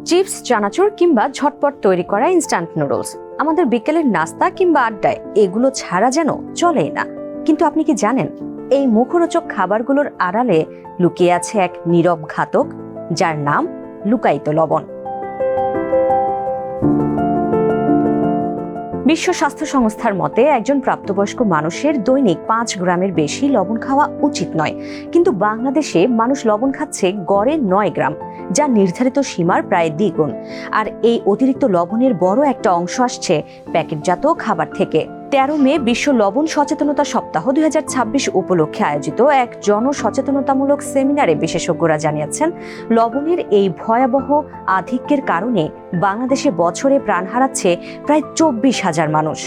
Chips, চানাচুর কিংবা ঝটপট তৈরি করা ইনস্ট্যান্ট নুডলস আমাদের বিকেলের নাস্তা কিংবা আড্ডায় এগুলো ছাড়া যেন চলেই না। কিন্তু আপনি কি জানেন, এই মুখরোচক খাবারগুলোর আড়ালে লুকিয়ে আছে এক নীরব ঘাতক, যার নাম লুকায়িত লবণ। বিশ্ব স্বাস্থ্য সংস্থার মতে একজন প্রাপ্তবয়স্ক মানুষের দৈনিক 5 গ্রামের বেশি লবণ খাওয়া উচিত নয়, কিন্তু বাংলাদেশে মানুষ লবণ খাচ্ছে গড়ে 9 গ্রাম, যা নির্ধারিত সীমার প্রায় দ্বিগুণ। আর এই অতিরিক্ত লবণের বড় একটা অংশ আসছে প্যাকেটজাত খাবার থেকে। 13 মে বিশ্ব লবণ সচেতনতা সপ্তাহ 2026 উপলক্ষে আয়োজিত এক জনসচেতনতামূলক সেমিনারে বিশেষজ্ঞরা জানিয়েছেন, লবণের এই ভয়াবহ আধিক্যের কারণে বাংলাদেশে বছরে প্রাণ হারাচ্ছে প্রায় 24,000 মানুষ।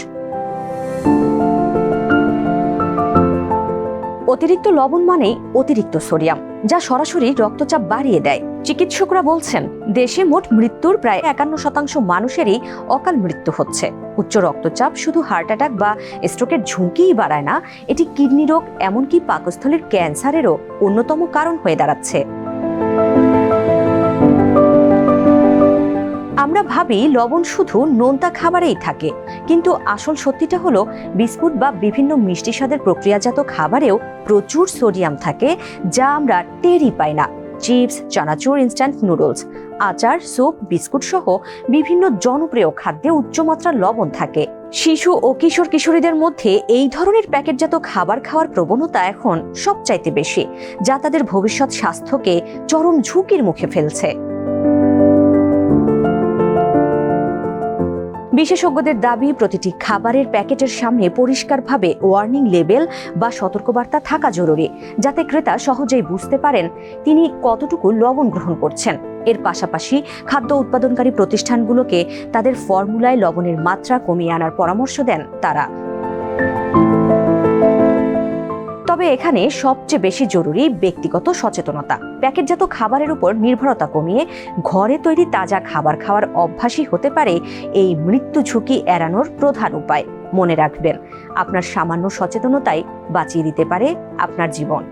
অতিরিক্ত লবণ মানেই অতিরিক্ত সোডিয়াম, যা সরাসরি রক্তচাপ বাড়িয়ে দেয়। চিকিৎসকরা বলছেন, দেশে মোট মৃত্যুর প্রায় 51% মানুষেরই অকাল মৃত্যু হচ্ছে। উচ্চ রক্তচাপ শুধু হার্ট অ্যাটাক বা স্ট্রোকের ঝুঁকিই বাড়ায় না, এটি কিডনি রোগ, এমনকি পাকস্থলীর ক্যান্সারেরও অন্যতম কারণ হয়ে দাঁড়াচ্ছে। আমরা ভাবি লবণ শুধু নোনতা খাবারেই থাকে, কিন্তু আসল সত্যিটা হলো বিস্কুট বা বিভিন্ন মিষ্টি স্বাদের প্রক্রিয়াজাত খাবারেও প্রচুর সোডিয়াম থাকে, যা আমরা টেরই পাই না। চিপস, চানাচুর, ইনস্ট্যান্ট নুডলস, আচার, স্যুপ, বিস্কুট সহ বিভিন্ন জনপ্রিয় খাদ্যে উচ্চমাত্রার লবণ থাকে। শিশু ও কিশোর কিশোরীদের মধ্যে এই ধরনের প্যাকেটজাত খাবার খাওয়ার প্রবণতা এখন সবচাইতে বেশি, যা তাদের ভবিষ্যৎ স্বাস্থ্যকে চরম ঝুঁকির মুখে ফেলছে। বিশেষজ্ঞদের দাবি, প্রতিটি খাবারের প্যাকেটের সামনে পরিষ্কারভাবে ওয়ার্নিং লেবেল বা সতর্কবার্তা থাকা জরুরি, যাতে ক্রেতা সহজেই বুঝতে পারেন তিনি কতটুকু লবণ গ্রহণ করছেন। এর পাশাপাশি খাদ্য উৎপাদনকারী প্রতিষ্ঠানগুলোকে তাদের ফর্মুলায় লবণের মাত্রা কমিয়ে আনার পরামর্শ দেন তারা। তবে এখানে সবচেয়ে বেশি জরুরি ব্যক্তিগত সচেতনতা। প্যাকেটজাত খাবারের উপর নির্ভরতা কমিয়ে ঘরে তৈরি তাজা খাবার খাওয়ার অভ্যাসই হতে পারে এই মৃত্যু ঝুঁকি এড়ানোর প্রধান উপায়। মনে রাখবেন, আপনার সামান্য সচেতনতাই বাঁচিয়ে দিতে পারে আপনার জীবন।